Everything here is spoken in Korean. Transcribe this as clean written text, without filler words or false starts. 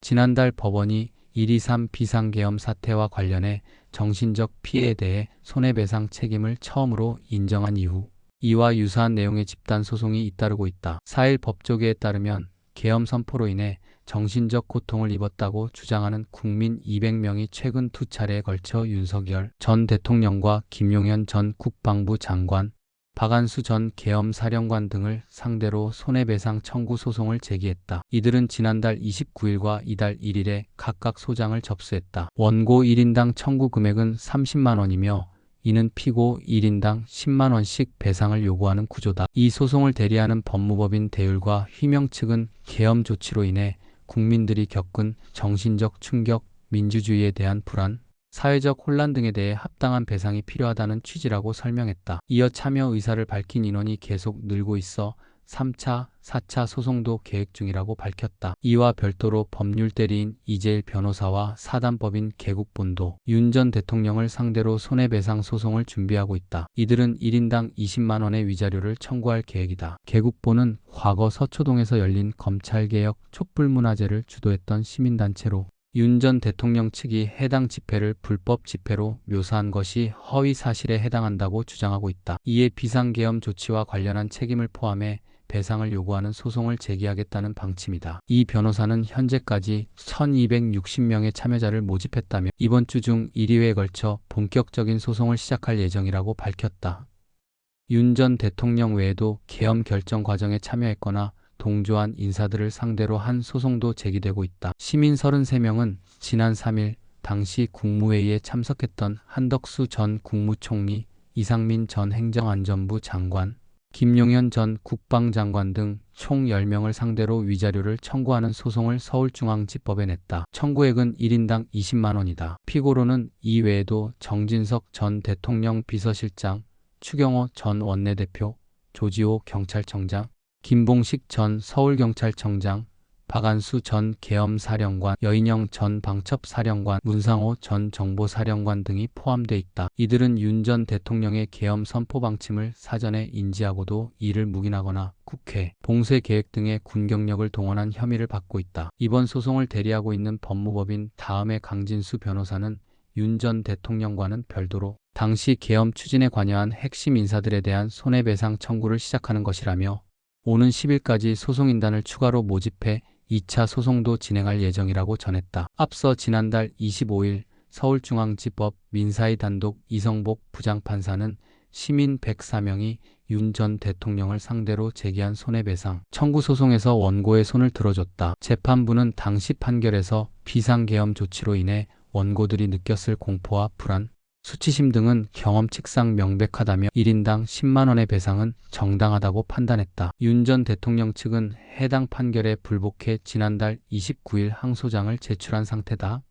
지난달 법원이 123 비상계엄 사태와 관련해 정신적 피해에 대해 손해배상 책임을 처음으로 인정한 이후 이와 유사한 내용의 집단 소송이 잇따르고 있다. 4일 법조계에 따르면 계엄 선포로 인해 정신적 고통을 입었다고 주장하는 국민 200명이 최근 2차례에 걸쳐 윤석열 전 대통령과 김용현 전 국방부 장관, 박안수 전 계엄사령관 등을 상대로 손해배상 청구 소송을 제기했다. 이들은 지난달 29일과 이달 1일에 각각 소장을 접수했다. 원고 1인당 청구 금액은 30만 원이며 이는 피고 1인당 10만 원씩 배상을 요구하는 구조다. 이 소송을 대리하는 법무법인 대율과 휘명 측은 계엄 조치로 인해 국민들이 겪은 정신적 충격, 민주주의에 대한 불안, 사회적 혼란 등에 대해 합당한 배상이 필요하다는 취지라고 설명했다. 이어 참여 의사를 밝힌 인원이 계속 늘고 있어 3차, 4차 소송도 계획 중이라고 밝혔다. 이와 별도로 법률 대리인 이재일 변호사와 사단법인 개국본도 윤 전 대통령을 상대로 손해배상 소송을 준비하고 있다. 이들은 1인당 20만 원의 위자료를 청구할 계획이다. 개국본은 과거 서초동에서 열린 검찰개혁 촛불문화제를 주도했던 시민단체로 윤 전 대통령 측이 해당 집회를 불법 집회로 묘사한 것이 허위 사실에 해당한다고 주장하고 있다. 이에 비상계엄 조치와 관련한 책임을 포함해 배상을 요구하는 소송을 제기하겠다는 방침이다. 이 변호사는 현재까지 1260명의 참여자를 모집했다며 이번 주 중 1회에 걸쳐 본격적인 소송을 시작할 예정이라고 밝혔다. 윤 전 대통령 외에도 계엄 결정 과정에 참여했거나 동조한 인사들을 상대로 한 소송도 제기되고 있다. 시민 33명은 지난 3일 당시 국무회의에 참석했던 한덕수 전 국무총리, 이상민 전 행정안전부 장관, 김용현 전 국방장관 등 총 10명을 상대로 위자료를 청구하는 소송을 서울중앙지법에 냈다. 청구액은 1인당 20만 원이다. 피고로는 이 외에도 정진석 전 대통령 비서실장, 추경호 전 원내대표, 조지호 경찰청장, 김봉식 전 서울경찰청장, 박안수 전 계엄사령관, 여인영 전 방첩사령관, 문상호 전 정보사령관 등이 포함돼 있다. 이들은 윤 전 대통령의 계엄 선포 방침을 사전에 인지하고도 이를 묵인하거나 국회, 봉쇄 계획 등의 군경력을 동원한 혐의를 받고 있다. 이번 소송을 대리하고 있는 법무법인 다음의 강진수 변호사는 윤 전 대통령과는 별도로 당시 계엄 추진에 관여한 핵심 인사들에 대한 손해배상 청구를 시작하는 것이라며 오는 10일까지 소송인단을 추가로 모집해 2차 소송도 진행할 예정이라고 전했다. 앞서 지난달 25일 서울중앙지법 민사위 단독 이성복 부장판사는 시민 104명이 윤 전 대통령을 상대로 제기한 손해배상 청구 소송에서 원고의 손을 들어줬다. 재판부는 당시 판결에서 비상계엄 조치로 인해 원고들이 느꼈을 공포와 불안, 수치심 등은 경험칙상 명백하다며 1인당 10만 원의 배상은 정당하다고 판단했다. 윤 전 대통령 측은 해당 판결에 불복해 지난달 29일 항소장을 제출한 상태다.